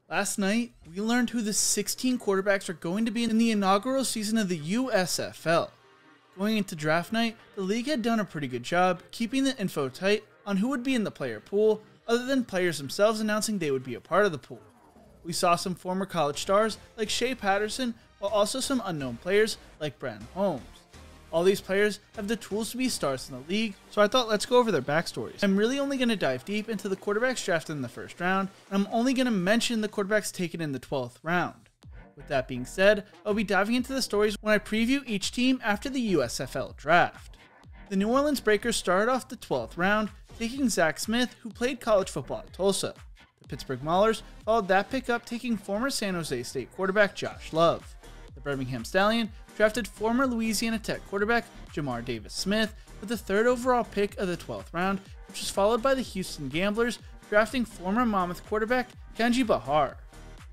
Last night, we learned who the 16 quarterbacks are going to be in the inaugural season of the USFL. Going into draft night, the league had done a pretty good job keeping the info tight on who would be in the player pool, other than players themselves announcing they would be a part of the pool. We saw some former college stars like Shea Patterson, while also some unknown players like Bren Holmes. All these players have the tools to be stars in the league, so I thought let's go over their backstories. I'm really only going to dive deep into the quarterbacks drafted in the first round, and I'm only going to mention the quarterbacks taken in the 12th round. With that being said, I'll be diving into the stories when I preview each team after the USFL draft. The New Orleans Breakers started off the 12th round, taking Zach Smith, who played college football at Tulsa. The Pittsburgh Maulers followed that pick up, taking former San Jose State quarterback Josh Love. The Birmingham Stallion drafted former Louisiana Tech quarterback Jamar Davis Smith with the 3rd overall pick of the 12th round, which was followed by the Houston Gamblers drafting former Monmouth quarterback Kenji Bahar.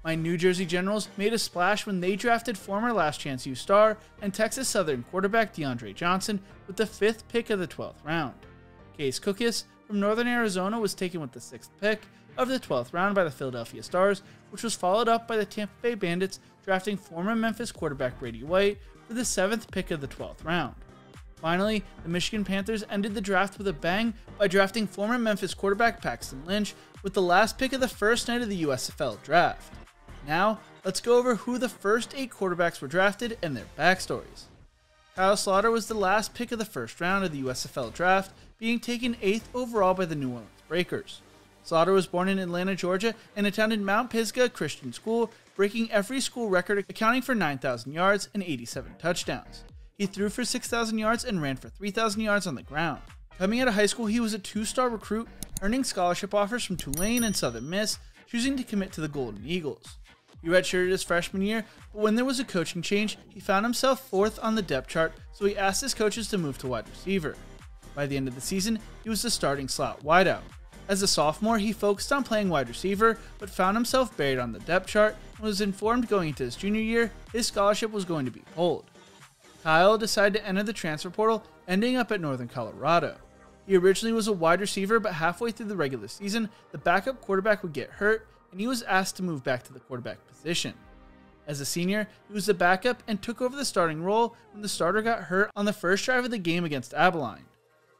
My New Jersey Generals made a splash when they drafted former Last Chance U star and Texas Southern quarterback DeAndre Johnson with the 5th pick of the 12th round. Case Cookus from Northern Arizona was taken with the 6th pick of the 12th round by the Philadelphia Stars, which was followed up by the Tampa Bay Bandits drafting former Memphis quarterback Brady White for the 7th pick of the 12th round. Finally, the Michigan Panthers ended the draft with a bang by drafting former Memphis quarterback Paxton Lynch with the last pick of the first night of the USFL draft. Now, let's go over who the first 8 quarterbacks were drafted and their backstories. Kyle Slaughter was the last pick of the first round of the USFL draft, being taken 8th overall by the New Orleans Breakers. Slaughter was born in Atlanta, Georgia, and attended Mount Pisgah Christian School, breaking every school record, accounting for 9,000 yards and 87 touchdowns. He threw for 6,000 yards and ran for 3,000 yards on the ground. Coming out of high school, he was a 2-star recruit, earning scholarship offers from Tulane and Southern Miss, choosing to commit to the Golden Eagles. He redshirted his freshman year, but when there was a coaching change, he found himself 4th on the depth chart, so he asked his coaches to move to wide receiver. By the end of the season, he was the starting slot wideout. As a sophomore, he focused on playing wide receiver, but found himself buried on the depth chart and was informed going into his junior year his scholarship was going to be pulled. Kyle decided to enter the transfer portal, ending up at Northern Colorado. He originally was a wide receiver, but halfway through the regular season, the backup quarterback would get hurt, and he was asked to move back to the quarterback position. As a senior, he was the backup and took over the starting role when the starter got hurt on the first drive of the game against Abilene.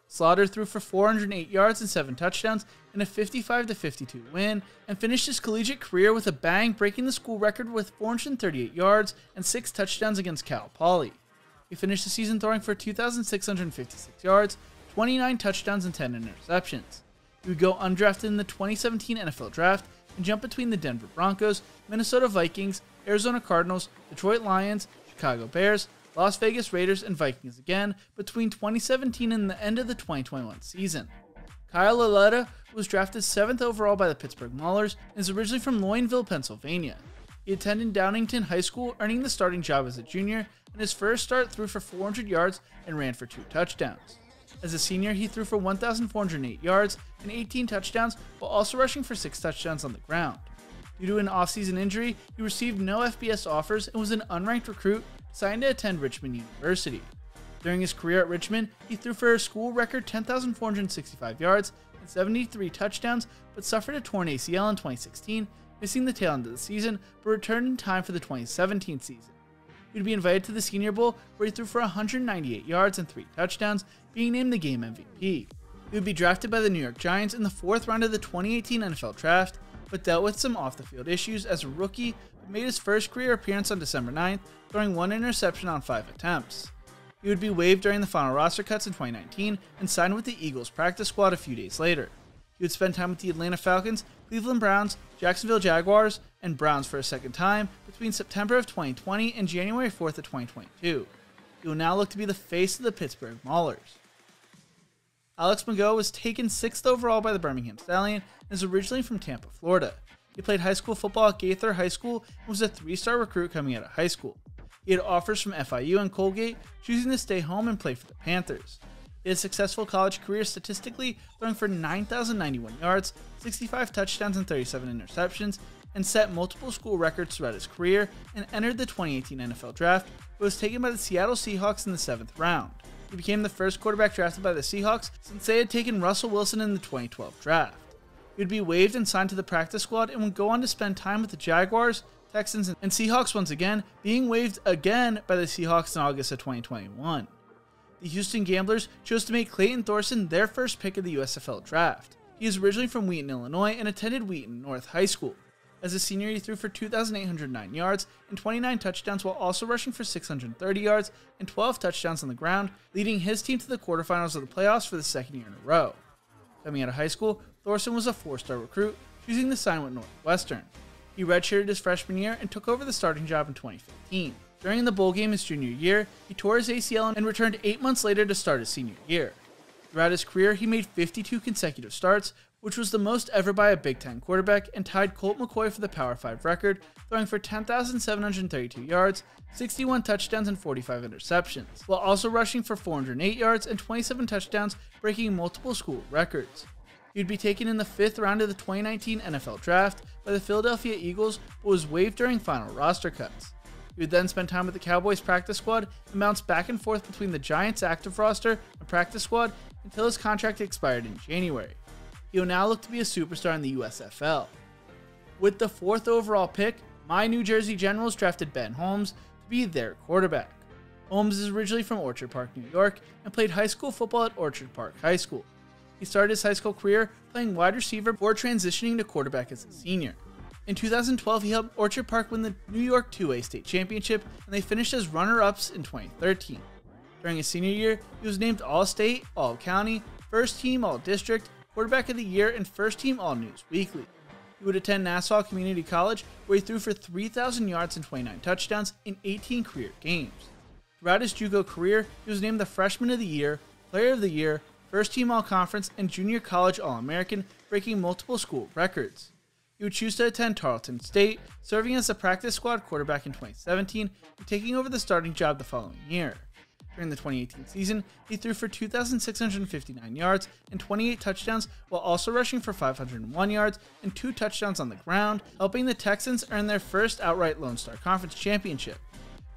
Slaughter threw for 408 yards and 7 touchdowns in a 55-52 win, and finished his collegiate career with a bang, breaking the school record with 438 yards and 6 touchdowns against Cal Poly. He finished the season throwing for 2,656 yards, 29 touchdowns, and 10 interceptions. He would go undrafted in the 2017 NFL Draft and jump between the Denver Broncos, Minnesota Vikings, Arizona Cardinals, Detroit Lions, Chicago Bears, Las Vegas Raiders, and Vikings again between 2017 and the end of the 2021 season. Kyle Laletta was drafted 7th overall by the Pittsburgh Maulers and is originally from Loinville, Pennsylvania. He attended Downington High School, earning the starting job as a junior, and his first start threw for 400 yards and ran for 2 touchdowns. As a senior, he threw for 1,408 yards and 18 touchdowns, while also rushing for 6 touchdowns on the ground. Due to an offseason injury, he received no FBS offers and was an unranked recruit signed to attend Richmond University. During his career at Richmond, he threw for a school record 10,465 yards and 73 touchdowns, but suffered a torn ACL in 2016, missing the tail end of the season, but returned in time for the 2017 season. He would be invited to the Senior Bowl, where he threw for 198 yards and 3 touchdowns, being named the game MVP. He would be drafted by the New York Giants in the 4th round of the 2018 NFL Draft, but dealt with some off-the-field issues as a rookie, but made his first career appearance on December 9th, throwing 1 interception on 5 attempts. He would be waived during the final roster cuts in 2019 and signed with the Eagles practice squad a few days later. He would spend time with the Atlanta Falcons, Cleveland Browns, Jacksonville Jaguars, and Browns for a second time between September of 2020 and January 4th of 2022. He will now look to be the face of the Pittsburgh Maulers. Alex Mago was taken 6th overall by the Birmingham Stallion and is originally from Tampa, Florida. He played high school football at Gaither High School and was a 3-star recruit coming out of high school. He had offers from FIU and Colgate, choosing to stay home and play for the Panthers. He had a successful college career statistically, throwing for 9,091 yards, 65 touchdowns, and 37 interceptions, and set multiple school records throughout his career, and entered the 2018 NFL Draft, but was taken by the Seattle Seahawks in the 7th round. He became the first quarterback drafted by the Seahawks since they had taken Russell Wilson in the 2012 draft. He would be waived and signed to the practice squad and would go on to spend time with the Jaguars, Texans, and Seahawks once again, being waived again by the Seahawks in August of 2021. The Houston Gamblers chose to make Clayton Thorson their first pick of the USFL draft. He is originally from Wheaton, Illinois, and attended Wheaton North High School. As a senior, he threw for 2,809 yards and 29 touchdowns while also rushing for 630 yards and 12 touchdowns on the ground, leading his team to the quarterfinals of the playoffs for the second year in a row. Coming out of high school, Thorson was a 4-star recruit, choosing to sign with Northwestern. He redshirted his freshman year and took over the starting job in 2015. During the bowl game his junior year, he tore his ACL and returned 8 months later to start his senior year. Throughout his career, he made 52 consecutive starts, which was the most ever by a Big Ten quarterback, and tied Colt McCoy for the Power 5 record, throwing for 10,732 yards, 61 touchdowns, and 45 interceptions, while also rushing for 408 yards and 27 touchdowns, breaking multiple school records. He would be taken in the 5th round of the 2019 NFL Draft by the Philadelphia Eagles, but was waived during final roster cuts. He would then spend time with the Cowboys practice squad and bounce back and forth between the Giants active roster and practice squad until his contract expired in January. He will now look to be a superstar in the USFL. With the 4th overall pick, my New Jersey Generals drafted Bren Holmes to be their quarterback. Holmes is originally from Orchard Park, New York, and played high school football at Orchard Park High School. He started his high school career playing wide receiver before transitioning to quarterback as a senior. In 2012, he helped Orchard Park win the New York 2A state championship, and they finished as runner-ups in 2013. During his senior year, he was named All-State, All-County, First Team All-District, Quarterback of the Year, and First Team All-News Weekly. He would attend Nassau Community College, where he threw for 3,000 yards and 29 touchdowns in 18 career games. Throughout his JUCO career, he was named the Freshman of the Year, Player of the Year, First Team All-Conference, and Junior College All-American, breaking multiple school records. He would choose to attend Tarleton State, serving as the practice squad quarterback in 2017 and taking over the starting job the following year. During the 2018 season, he threw for 2,659 yards and 28 touchdowns while also rushing for 501 yards and 2 touchdowns on the ground, helping the Texans earn their first outright Lone Star Conference championship.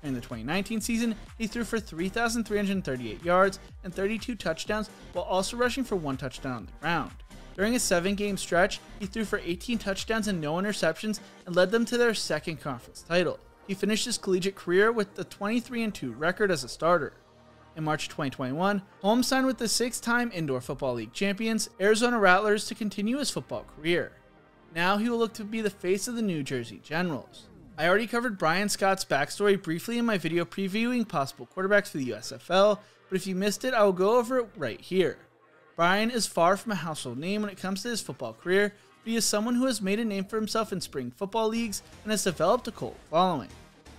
During the 2019 season, he threw for 3,338 yards and 32 touchdowns while also rushing for 1 touchdown on the ground. During a 7-game stretch, he threw for 18 touchdowns and no interceptions and led them to their second conference title. He finished his collegiate career with a 23-2 record as a starter. In March 2021, Holmes signed with the 6-time Indoor Football League champions, Arizona Rattlers, to continue his football career. Now he will look to be the face of the New Jersey Generals. I already covered Brian Scott's backstory briefly in my video previewing possible quarterbacks for the USFL, but if you missed it, I will go over it right here. Brian is far from a household name when it comes to his football career, but he is someone who has made a name for himself in spring football leagues and has developed a cult following.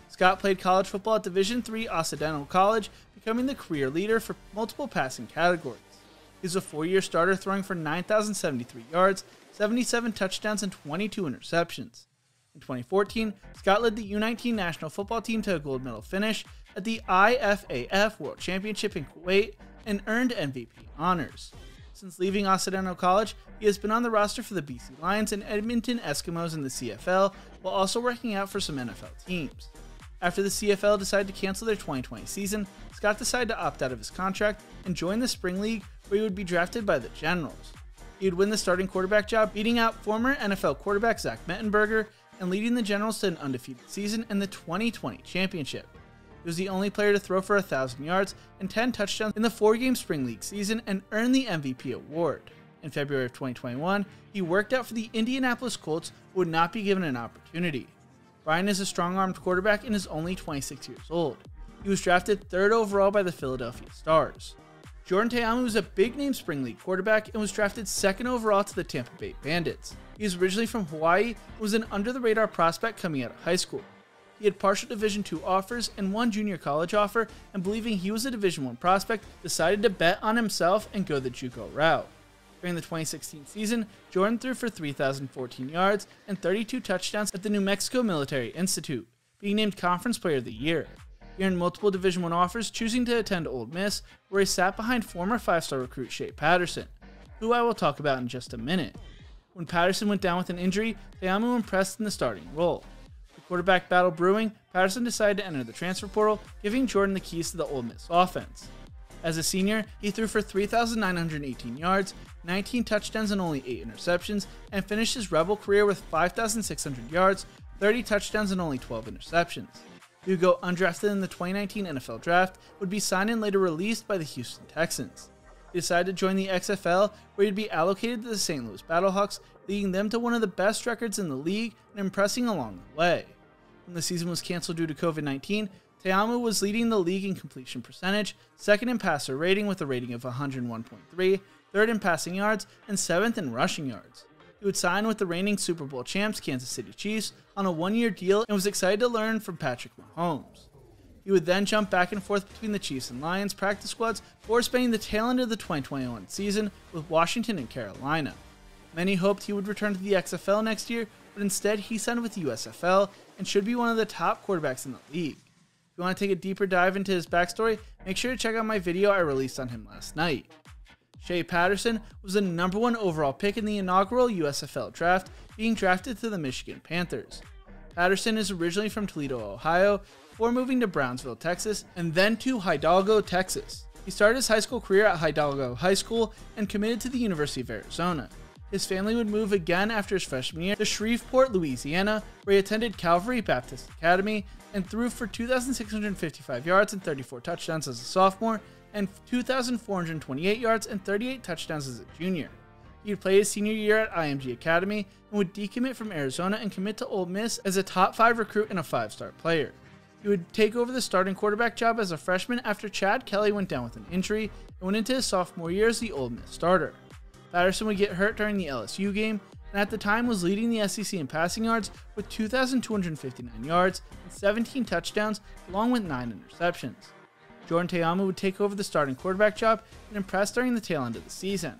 Scott played college football at Division III Occidental College, becoming the career leader for multiple passing categories. He was a 4-year starter throwing for 9,073 yards, 77 touchdowns, and 22 interceptions. In 2014, Scott led the U19 national football team to a gold medal finish at the IFAF World Championship in Kuwait and earned MVP honors. Since leaving Occidental College, he has been on the roster for the BC Lions and Edmonton Eskimos in the CFL, while also working out for some NFL teams. After the CFL decided to cancel their 2020 season, Scott decided to opt out of his contract and join the Spring League, where he would be drafted by the Generals. He would win the starting quarterback job, beating out former NFL quarterback Zach Mettenberger and leading the Generals to an undefeated season in the 2020 championship. He was the only player to throw for 1,000 yards and 10 touchdowns in the 4-game Spring League season and earned the MVP award. In February of 2021, he worked out for the Indianapolis Colts, who would not be given an opportunity. Brian is a strong-armed quarterback and is only 26 years old. He was drafted 3rd overall by the Philadelphia Stars. Jordan Ta'amu was a big-name Spring League quarterback and was drafted 2nd overall to the Tampa Bay Bandits. He is originally from Hawaii and was an under-the-radar prospect coming out of high school. He had partial Division II offers and 1 junior college offer, and believing he was a Division I prospect, decided to bet on himself and go the JUCO route. During the 2016 season, Jordan threw for 3,014 yards and 32 touchdowns at the New Mexico Military Institute, being named Conference Player of the Year. He earned multiple Division I offers, choosing to attend Ole Miss, where he sat behind former 5-star recruit Shea Patterson, who I will talk about in just a minute. When Patterson went down with an injury, Ta'amu impressed in the starting role. The quarterback battle brewing, Patterson decided to enter the transfer portal, giving Jordan the keys to the Ole Miss offense. As a senior, he threw for 3,918 yards, 19 touchdowns and only 8 interceptions, and finished his Rebel career with 5,600 yards, 30 touchdowns and only 12 interceptions. He would go undrafted in the 2019 NFL Draft, would be signed and later released by the Houston Texans. He decided to join the XFL, where he'd be allocated to the St. Louis Battlehawks, leading them to one of the best records in the league and impressing along the way. When the season was canceled due to COVID-19, Ta'amu was leading the league in completion percentage, second in passer rating with a rating of 101.3, third in passing yards, and seventh in rushing yards. He would sign with the reigning Super Bowl champs Kansas City Chiefs on a one-year deal and was excited to learn from Patrick Mahomes. He would then jump back and forth between the Chiefs and Lions practice squads before spending the tail end of the 2021 season with Washington and Carolina. Many hoped he would return to the XFL next year, but instead he signed with the USFL and should be one of the top quarterbacks in the league. If you want to take a deeper dive into his backstory, make sure to check out my video I released on him last night. Shea Patterson was the #1 overall pick in the inaugural USFL draft, being drafted to the Michigan Panthers. Patterson is originally from Toledo, Ohio, before moving to Brownsville, Texas, and then to Hidalgo, Texas. He started his high school career at Hidalgo High School and committed to the University of Arizona. His family would move again after his freshman year to Shreveport, Louisiana, where he attended Calvary Baptist Academy and threw for 2,655 yards and 34 touchdowns as a sophomore, and 2,428 yards and 38 touchdowns as a junior. He would play his senior year at IMG Academy and would decommit from Arizona and commit to Ole Miss as a top 5 recruit and a 5-star player. He would take over the starting quarterback job as a freshman after Chad Kelly went down with an injury and went into his sophomore year as the Ole Miss starter. Patterson would get hurt during the LSU game and at the time was leading the SEC in passing yards with 2,259 yards and 17 touchdowns along with 9 interceptions. Jordan Ta'amu would take over the starting quarterback job and impress during the tail end of the season.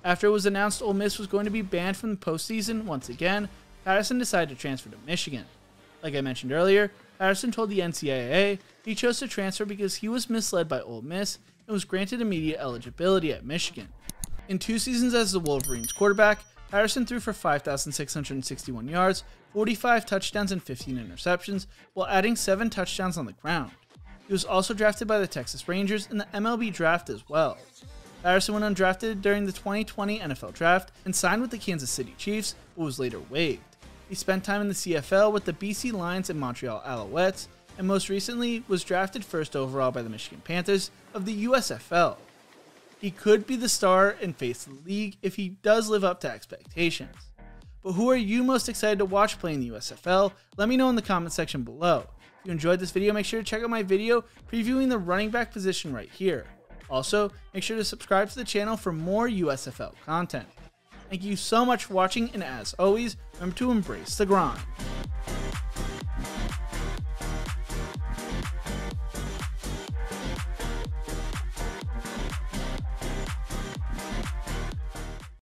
After it was announced Ole Miss was going to be banned from the postseason once again, Patterson decided to transfer to Michigan. Like I mentioned earlier, Patterson told the NCAA he chose to transfer because he was misled by Ole Miss and was granted immediate eligibility at Michigan. In 2 seasons as the Wolverines quarterback, Patterson threw for 5,661 yards, 45 touchdowns, and 15 interceptions, while adding 7 touchdowns on the ground. He was also drafted by the Texas Rangers in the MLB draft as well. Patterson went undrafted during the 2020 NFL Draft and signed with the Kansas City Chiefs, but was later waived. He spent time in the CFL with the BC Lions and Montreal Alouettes, and most recently was drafted first overall by the Michigan Panthers of the USFL. He could be the star and face of the league if he does live up to expectations. But who are you most excited to watch play in the USFL? Let me know in the comment section below. If you enjoyed this video, make sure to check out my video previewing the running back position right here. Also, make sure to subscribe to the channel for more USFL content. Thank you so much for watching, and as always, remember to embrace the grind.